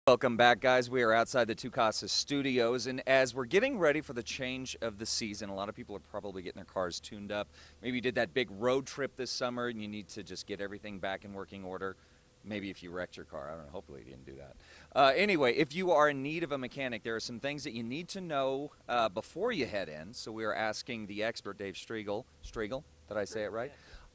Welcome back, guys. We are outside the two KASA studios, and as we're getting ready for the change of the season, a lot of people are probably getting their cars tuned up. Maybe you did that big road trip this summer, and you need to just get everything back in working order. Maybe if you wrecked your car. I don't know. Hopefully you didn't do that. Anyway, if you are in need of a mechanic, there are some things that you need to know before you head in. So we are asking the expert, Dave Striegel. Striegel? Did I say it right?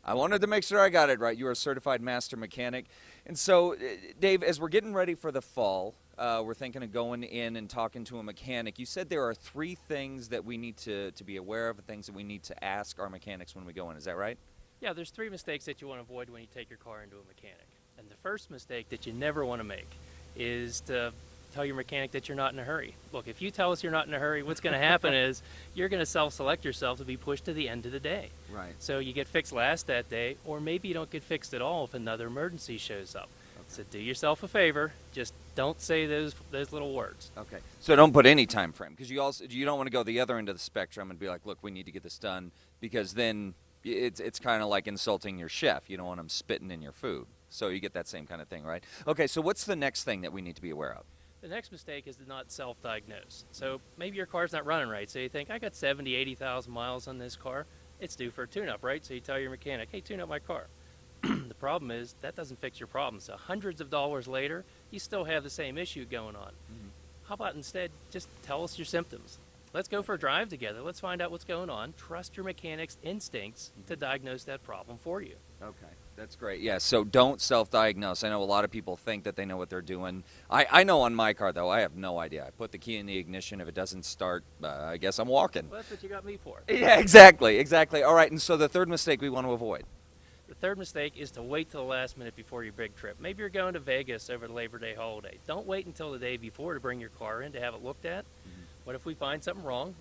I wanted to make sure I got it right. You are a certified master mechanic. And so, Dave, as we're getting ready for the fall, we're thinking of going in and talking to a mechanic. You said there are 3 things that we need to be aware of, things that we need to ask our mechanics when we go in. Is that right? Yeah, there's 3 mistakes that you want to avoid when you take your car into a mechanic. And the first mistake that you never want to make is to tell your mechanic that you're not in a hurry. Look, if you tell us you're not in a hurry, what's going to happen is you're going to self-select yourself to be pushed to the end of the day. Right. So you get fixed last that day, or maybe you don't get fixed at all if another emergency shows up. Okay. So do yourself a favor, just don't say those little words. Okay. So don't put any time frame, because you don't want to go the other end of the spectrum and be like, look, we need to get this done, because then it's kind of like insulting your chef. You don't want them spitting in your food. So you get that same kind of thing, right? Okay, so what's the next thing that we need to be aware of? The next mistake is to not self-diagnose. So maybe your car's not running right. So you think, I got 70, 80,000 miles on this car. It's due for a tune-up, right? So you tell your mechanic, hey, tune up my car. The problem is that doesn't fix your problem. So hundreds of dollars later, you still have the same issue going on. Mm-hmm. How about instead just tell us your symptoms? Let's go for a drive together. Let's find out what's going on. Trust your mechanic's instincts to diagnose that problem for you. Okay. That's great. Yeah, so don't self-diagnose. I know a lot of people think that they know what they're doing. I know on my car, though, I have no idea. I put the key in the ignition. If it doesn't start, I guess I'm walking. Well, that's what you got me for. Yeah, exactly. All right, and so the third mistake we want to avoid. The third mistake is to wait till the last minute before your big trip. Maybe you're going to Vegas over the Labor Day holiday. Don't wait until the day before to bring your car in to have it looked at. Mm-hmm. What if we find something wrong?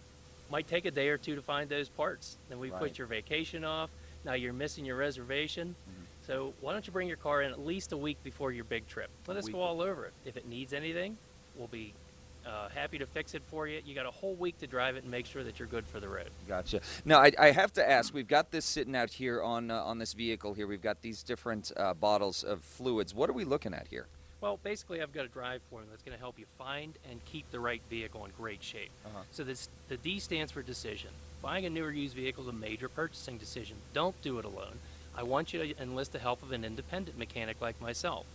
Might take a day or 2 to find those parts. Then we put your vacation off. Now you're missing your reservation. Mm-hmm. So why don't you bring your car in at least a week before your big trip? Let us go all over it. If it needs anything, we'll be happy to fix it for you. You got a whole week to drive it and make sure that you're good for the road. Gotcha. Now, I have to ask, we've got this sitting out here on this vehicle here. We've got these different bottles of fluids. What are we looking at here? Well, basically, I've got a drive formula that's going to help you find and keep the right vehicle in great shape. So the D stands for decision. Buying a new or used vehicle is a major purchasing decision. Don't do it alone. I want you to enlist the help of an independent mechanic like myself.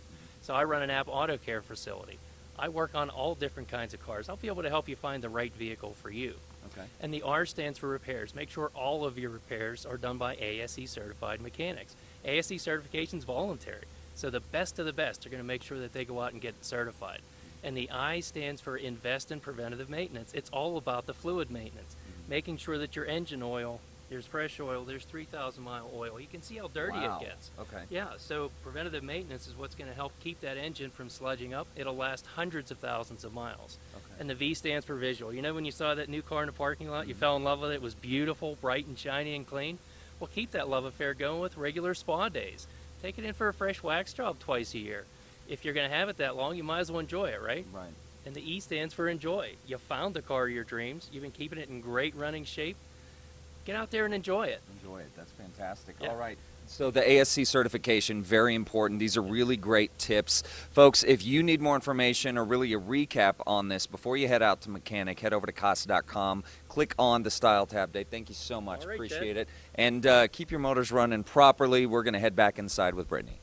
So I run an app auto care facility. I work on all different kinds of cars. I'll be able to help you find the right vehicle for you. Okay. And the R stands for repairs. Make sure all of your repairs are done by ASE certified mechanics. ASE certification is voluntary. So the best of the best are going to make sure that they go out and get certified. And the I stands for invest in preventative maintenance. It's all about the fluid maintenance. Making sure that your engine oil, there's fresh oil, there's 3,000 mile oil. You can see how dirty it gets. Okay. Yeah, so preventative maintenance is what's going to help keep that engine from sludging up. It'll last hundreds of thousands of miles. Okay. And the V stands for visual. You know when you saw that new car in the parking lot, you fell in love with it, it was beautiful, bright and shiny and clean? Well, keep that love affair going with regular spa days. Take it in for a fresh wax job twice a year. If you're going to have it that long, you might as well enjoy it, right? Right. And the E stands for enjoy. You found the car of your dreams. You've been keeping it in great running shape. Get out there and enjoy it. Enjoy it. That's fantastic. Yeah. All right. So the ASC certification, very important. These are really great tips. Folks, if you need more information or really a recap on this, before you head out to mechanic, head over to KASA.com. Click on the Style tab. Dave, thank you so much. All right, appreciate Ted. it. And keep your motors running properly. We're going to head back inside with Brittany.